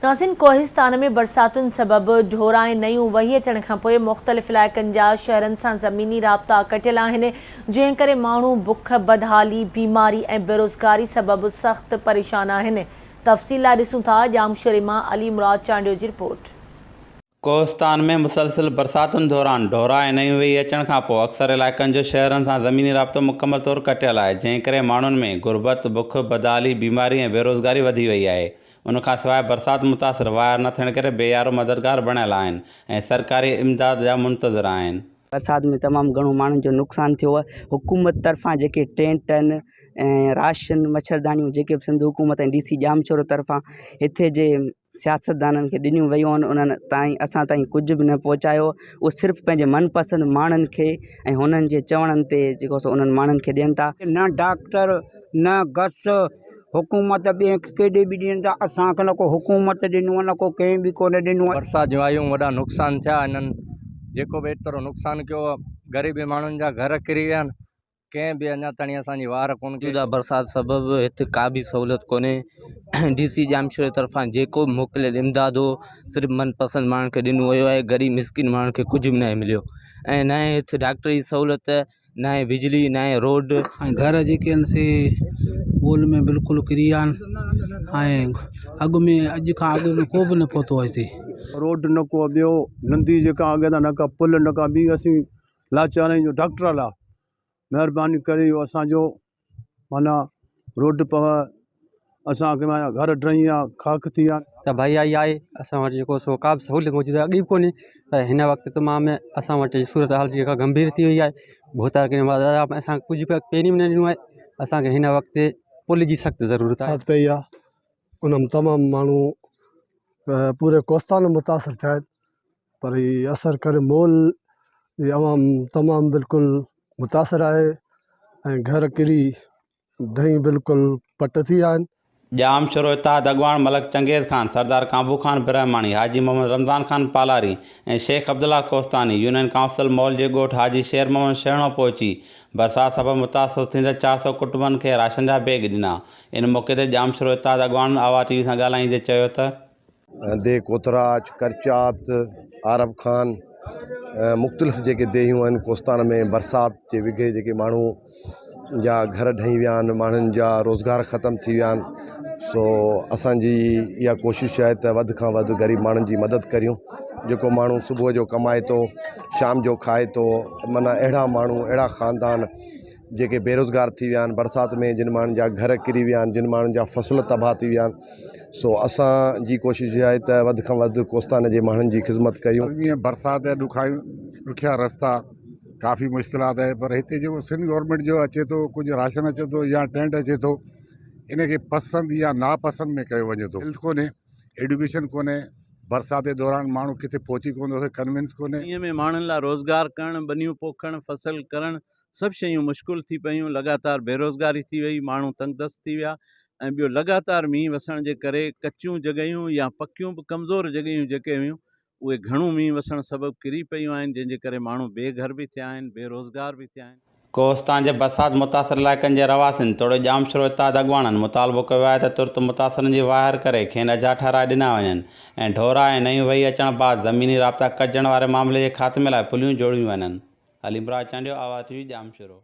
नाज़रीन, कोहिस्तान में बरसातुनि सबबि ढोर ऐं नयूं वही अचण खां पोइ मुख़्तलिफ़ इलाइक़नि जा शहरनि सां ज़मीनी राब्ता कटियल आहिनि, जंहिं करे माण्हू बुख, बदहाली, बीमारी ऐं बेरोज़गारी सबबि सख़्त परेशान आहिनि। तफ़सील लाइ ॾिसूं था जामशोरे मां अली मुराद चांडियो जी रिपोर्ट। कोहिस्तान में मुसलसिल बरसातुनि दौरान ढोरा ऐं नयूं वेही अचण खां पोइ अक्सर इलाइक़नि जो शहरनि सां ज़मीनी राब्तो मुकमल तौरु कटियल आहे, जंहिं करे माण्हुनि में गुरबत, बुख, बदहाली, बीमारी ऐं बेरोज़गारी वधी वई आहे। उनखां सवाइ बरसाति मुतासिर वायर न थियण करे बेयारो मददगार बणियल आहिनि ऐं सरकारी इमदाद जा मुंतज़िर आहिनि। बरसात में तमामु घणो माण्हुनि जो नुक़सानु थियो आहे। हुकूमत तरफ़ां जेके टेंट आहिनि ऐं राशन, मच्छरदानियूं जेके बि सिंध हुकूमत ऐं DC जामशोरो तरफ़ां हिते जे सियासतदाननि खे ॾिनियूं वयूं आहिनि, उन्हनि ताईं असां ताईं कुझु बि न पहुचायो। उहो सिर्फ़ु पंहिंजे मनपसंदि माण्हुनि खे ऐं हुननि जे चवणनि ते जेको सो उन्हनि माण्हुनि खे ॾियनि था। न डॉक्टर न गस हुकूमत ॿिए केॾे बि ॾियनि था, असांखे न को हुकूमत ॾिनो आहे, न को कंहिं बि कोन्हे ॾिनो आहे। बरसाति जूं आयूं वॾा नुक़सान थिया हिननि, जेको बि एतिरो नुक़सानु कयो आहे, ग़रीबी माण्हुनि जा घर किरी विया आहिनि, कंहिं बि अञा ताईं असांजी वार कोन कई। बरसाति सबबि हिते का बि सहूलियत कोन्हे। DC जामशोरे तरफ़ां जेको बि मोकिलियल इमदाद हो सिर्फ़ु मनपसंदि माण्हुनि खे ॾिनो वियो आहे। ग़रीब मिसकिन माण्हुनि खे कुझु बि न मिलियो ऐं न आहे हिते डॉक्टर जी सहूलियत, न आहे बिजली, न आहे रोड ऐं घर जेके आहिनि से ॿोल में बिल्कुलु किरी विया आहिनि ऐं अॻु में को बि न पहुतो आहे हिते। रोड न को ॿियो नंदी जेका अॻियां न का पुल न का बि असीं लाचार आहियूं। डॉक्टर लाइ महिरबानी करे इहो असांजो माना रोड पव असांखे माना घर ड्रई आहे, खाक थी आहे। त भाई आई आहे असां वटि जेको सो का बि सहूलियत मौजूदु आहे, अॻी बि कोन्हे, पर हिन वक़्तु तमामु असां वटि सूरत हाल जेका गंभीर थी वई आहे। भोतार के असां कुझु बि पहिरीं बि न ॾिनो आहे। असांखे हिन वक़्तु पुल जी सख़्तु ज़रूरत आहे। पई आहे उन में तमामु माण्हू पूरे कोहिस्तान मुतासिर थिया आहिनि, पर हीउ असरु करे मोल जी आवाम तमामु बिल्कुलु मुतासिर आहे ऐं घर किरी दही बिल्कुलु पट थी विया आहिनि। जामशोरो इत्तेहाद अॻवान मलक चंगेज़ ख़ान, सरदार काबू ख़ान ब्रह्माणी, हाजी मोहम्मद रमज़ान ख़ान पालारी ऐं शेख अब्दुल्ला कोहिस्तानी यूनियन काउंसिल मॉल जे ॻोठ हाजी शेर मोहम्मद शहिणो पहुची बरसाति सबबि मुतासिर थींदड़ 400 कुटुंबनि खे राशन जा बैग ॾिना। इन मौक़े ते जामशोरो इत्तेहाद अॻवान आवा TV सां ॻाल्हाईंदे चयो त दे कोतराज, करचात, आरब खान, मुख़्तलिफ़ जेके देहियूं आहिनि कोहिस्तान में बरसाति जे विघे जेके माण्हू जा घर ढही विया आहिनि, माण्हुनि जा रोज़गार ख़तमु थी विया आहिनि। सो असांजी इहा कोशिशि आहे त वधि खां वधि ग़रीब माण्हुनि जी मदद करियूं। जेको माण्हू सुबुह जो कमाए थो, शाम जो खाए थो, माना अहिड़ा माण्हू, अहिड़ा ख़ानदान जेके बेरोज़गार थी विया आहिनि बरसाति में, जिन माण्हुनि जा घर किरी विया आहिनि, जिन माण्हुनि जा फ़सुल तबाह थी विया आहिनि। सो असांजी कोशिशि आहे त वधि खां वधि कोहिस्तान जे माण्हुनि जी ख़िदमत कयूं। ईअं बरसाति जा ॾुखिया रस्ता, काफ़ी मुश्किलात आहे, पर हिते जेको सिंध गवर्नमेंट जो अचे थो, कुझु राशन अचे थो या टेंट अचे थो, इनखे पसंदि या नापसंदि में कयो वञे थो। हेल्थ कोन्हे, एडुकेशन कोन्हे, बरसाति जे दौरान माण्हू किथे पहुची कोन थो, कन्विंस कोन्हे। ईअं में माण्हुनि लाइ रोज़गार करणु, बनियूं पोखणु, फसल करणु सभु शयूं मुश्किल थी पियूं। लगातार बेरोज़गारी थी वई, माण्हू तंगदस्त थी विया ऐं ॿियो लगातार मींहुं वसण जे करे कचियूं जॻहियूं या पकियूं बि कमज़ोर जॻहियूं जेके हुयूं उहे घणो मींहुं वसण सबबि किरी पियूं आहिनि, जंहिंजे करे माण्हू बेघर बि थिया आहिनि, बेरोज़गार बि थिया आहिनि। कोहिस्तान जे बरसाति मुतासिर इलाइक़नि जे रवासिन तोड़े जामशोरो इत्तेहाद अॻवाननि मुतालबो कयो आहे त तुर्त मुतासिरनि जी वाहिर करे खेनि अजा ठाराए ॾिना वञनि ऐं ढोरा ऐं नयूं वही अचण बाद ज़मीनी राब्ता कटजण वारे मामले जे ख़ात्मे लाइ पुलियूं जोड़ियूं वञनि। अली मुराद चांडियो, आवा TV, जामशोरो।